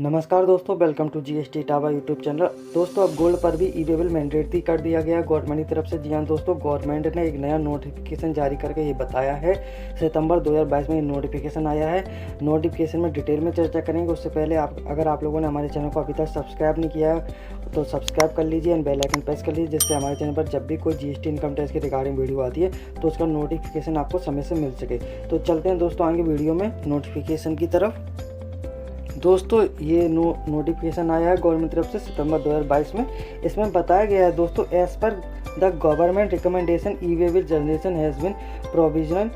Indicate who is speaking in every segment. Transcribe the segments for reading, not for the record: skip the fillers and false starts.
Speaker 1: नमस्कार दोस्तों, welcome to GST टावा यूट्यूब चैनल। दोस्तों अब गोल्ड पर भी ई वेबल मैंडेटरी कर दिया गया गवर्नमेंट की तरफ से। जी हाँ दोस्तों, गवर्नमेंट ने एक नया नोटिफिकेशन जारी करके ये बताया है। सितंबर 2022 में ये नोटिफिकेशन आया है। नोटिफिकेशन में डिटेल में चर्चा करेंगे। उससे पहले अगर आप लोगों ने हमारे चैनल को अभी तक सब्सक्राइब नहीं किया है तो सब्सक्राइब कर लीजिए एंड बेल आइकन प्रेस कर लीजिए, जिससे हमारे चैनल पर जब भी कोई जीएसटी इनकम टैक्स की रिगार्डिंग वीडियो आती है तो उसका नोटिफिकेशन आपको समय से मिल सके। तो चलते हैं दोस्तों आगे वीडियो में नोटिफिकेशन की तरफ। दोस्तों ये नोटिफिकेशन आया है गवर्नमेंट तरफ से सितंबर 2022 में। इसमें बताया गया है दोस्तों, as per the government recommendation E waybill generation has been provisional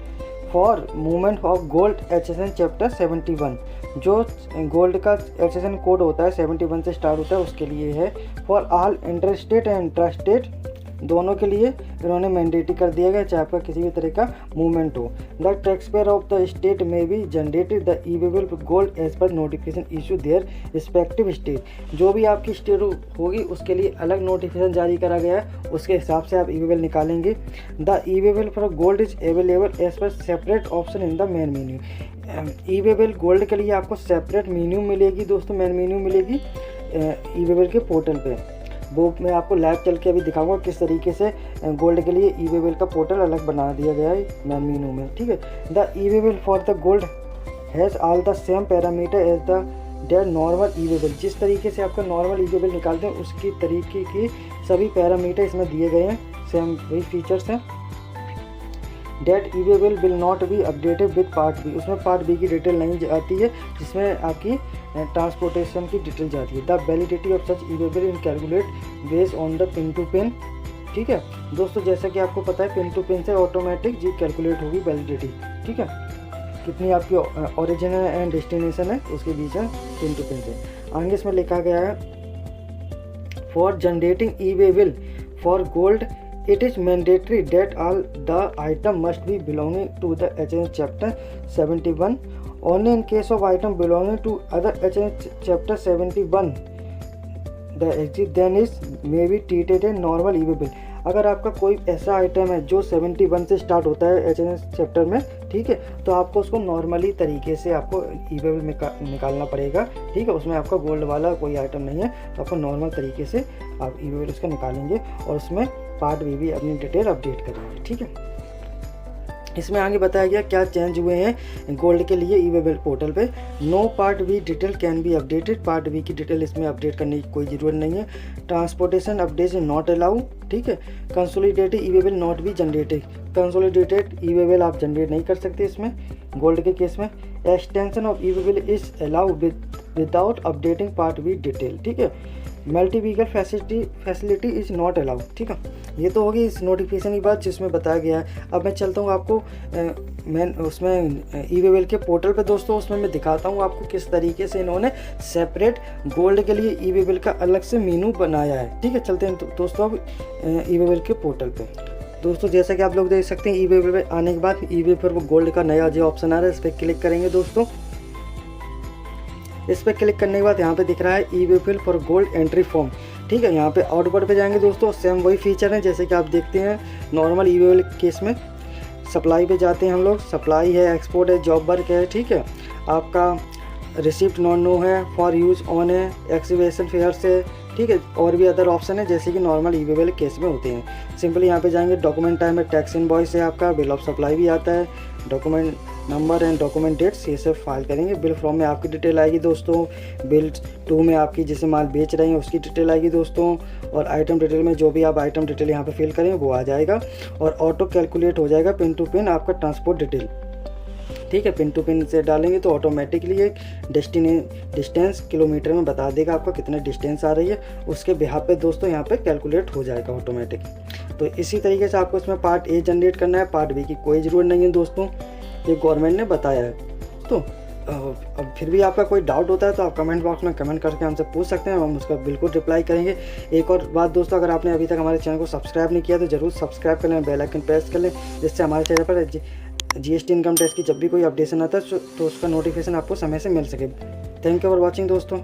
Speaker 1: for movement of gold HSN chapter 71। जो गोल्ड का HSN कोड होता है 71 से स्टार्ट होता है, उसके लिए है। For all interstate and intrastate, दोनों के लिए इन्होंने मैंडेटरी कर दिया गया, चाहे आपका किसी भी तरह का मूवमेंट हो। The tax payer of the state में be generated the E waybill gold as per notification issue their respective state. जो भी आपकी स्टेट होगी उसके लिए अलग नोटिफिकेशन जारी करा गया है, उसके हिसाब से आप ई वेबल निकालेंगे। The E waybill for gold is available as per separate option in the main menu. E waybill gold के लिए आपको सेपरेट मेन्यू मिलेगी दोस्तों, मेन मेन्यू मिलेगी ई वेबल के पोर्टल पे। वो मैं आपको लाइव चल के अभी दिखाऊंगा किस तरीके से गोल्ड के लिए ई वेबल का पोर्टल अलग बना दिया गया है मेन मेनू में, ठीक है। The E waybill for the gold has all the same parameter as the dare normal E waybill. जिस तरीके से आपका नॉर्मल ई वेबल निकालते हैं उसकी तरीके की सभी पैरामीटर इसमें दिए गए हैं, सेम वही फीचर्स हैं। That E waybill will not be updated with part B. उसमें पार्ट बी की डिटेल नहीं आती है, जिसमें आपकी ट्रांसपोर्टेशन की डिटेल जाती है। The validity of such E waybill in calculate based on the pin to pin, ठीक है दोस्तों। जैसा कि आपको पता है पिन टू पिन से ऑटोमेटिक जी कैलकुलेट होगी वैलिडिटी, ठीक है। कितनी आपकी ओरिजिन एंड डेस्टिनेशन है उसके बीच में पिन टू पिन से। आगे इसमें लिखा गया है for generating E waybill for gold it is mandatory that all the item must be belonging to the HSN chapter 71. Only in case of item belonging to other HSN chapter 71 the exit then is may be treated as normal ई वेबल। अगर आपका कोई ऐसा item है जो 71 से start होता है HSN chapter में, ठीक है, तो आपको उसको नॉर्मली तरीके से आपको ई वेबल निकालना पड़ेगा, ठीक है। उसमें आपका गोल्ड वाला कोई आइटम नहीं है तो आपको नॉर्मल तरीके से आप ई वेबल उसका निकालेंगे और उसमें पार्ट बी भी अपनी डिटेल अपडेट करेंगे, ठीक है। इसमें आगे बताया गया क्या चेंज हुए हैं गोल्ड के लिए ई वेबल पोर्टल पे। No part B detail can be updated. Part B की डिटेल इसमें अपडेट करने की कोई ज़रूरत नहीं है। ट्रांसपोर्टेशन अपडेट नॉट अलाउ, ठीक है। Consolidated E waybill not be generated. Consolidated E waybill आप जनरेट नहीं कर सकते इसमें गोल्ड के केस में। Extension of E waybill is allow without updating part B detail, ठीक है। Multi vehicle facility is not allowed, ठीक है। ये तो होगी इस नोटिफिकेशन की बात जिसमें बताया गया है। अब मैं चलता हूँ आपको उसमें ई वेबल के पोर्टल पे दोस्तों, उसमें मैं दिखाता हूँ आपको किस तरीके से इन्होंने सेपरेट गोल्ड के लिए ई वेबल का अलग से मेनू बनाया है, ठीक है। चलते हैं दोस्तों अब ई वेबल के पोर्टल पे। दोस्तों जैसा कि आप लोग देख सकते हैं ई वेबल पे आने के बाद ई वेबल पर वो गोल्ड का नया जो ऑप्शन आ रहा है इस पर क्लिक करेंगे दोस्तों। इस पर क्लिक करने के बाद यहाँ पे दिख रहा है ई waybill for gold entry form, ठीक है। यहाँ पे आउटपुट पे जाएंगे दोस्तों, सेम वही फीचर है जैसे कि आप देखते हैं नॉर्मल ई वेबल केस में। सप्लाई पे जाते हैं हम लोग, सप्लाई है, एक्सपोर्ट है, जॉब वर्क है, ठीक है। आपका रिसिप्ट नॉन नो है, फॉर यूज़ ऑन है, एक्सीवेशन फेयर्स है, ठीक है। और भी अदर ऑप्शन है जैसे कि नॉर्मल ई वेबल केस में होते हैं। सिंपली यहाँ पे जाएंगे, डॉक्यूमेंट टाइम है, टैक्स इनवॉइस है, आपका बिल ऑफ सप्लाई भी आता है, document number and document dates ये सब फाइल करेंगे। बिल फ्रॉम में आपकी डिटेल आएगी दोस्तों। बिल 2 में आपकी जिसे माल बेच रहे हैं उसकी डिटेल आएगी दोस्तों। और आइटम डिटेल में जो भी आप आइटम डिटेल यहाँ पे फिल करें वो आ जाएगा और ऑटो कैलकुलेट हो जाएगा पिन टू पिन आपका ट्रांसपोर्ट डिटेल, ठीक है। पिन टू पिन से डालेंगे तो ऑटोमेटिकली एक डिस्टेंस किलोमीटर में बता देगा आपका कितना डिस्टेंस आ रही है, उसके बिहाफ पे दोस्तों यहाँ पे कैलकुलेट हो जाएगा ऑटोमेटिक। तो इसी तरीके से आपको इसमें पार्ट ए जनरेट करना है, पार्ट बी की कोई ज़रूरत नहीं है दोस्तों, ये गवर्नमेंट ने बताया है। तो अब फिर भी आपका कोई डाउट होता है तो आप कमेंट बॉक्स में कमेंट करके हमसे पूछ सकते हैं, हम उसका बिल्कुल रिप्लाई करेंगे। एक और बात दोस्तों, अगर आपने अभी तक हमारे चैनल को सब्सक्राइब नहीं किया तो ज़रूर सब्सक्राइब कर लें, बेल आइकन प्रेस कर लें, जिससे हमारे चैनल पर जीएसटी इनकम टैक्स की जब भी कोई अपडेशन आता है तो उसका नोटिफिकेशन आपको समय से मिल सके। थैंक यू फॉर वॉचिंग दोस्तों।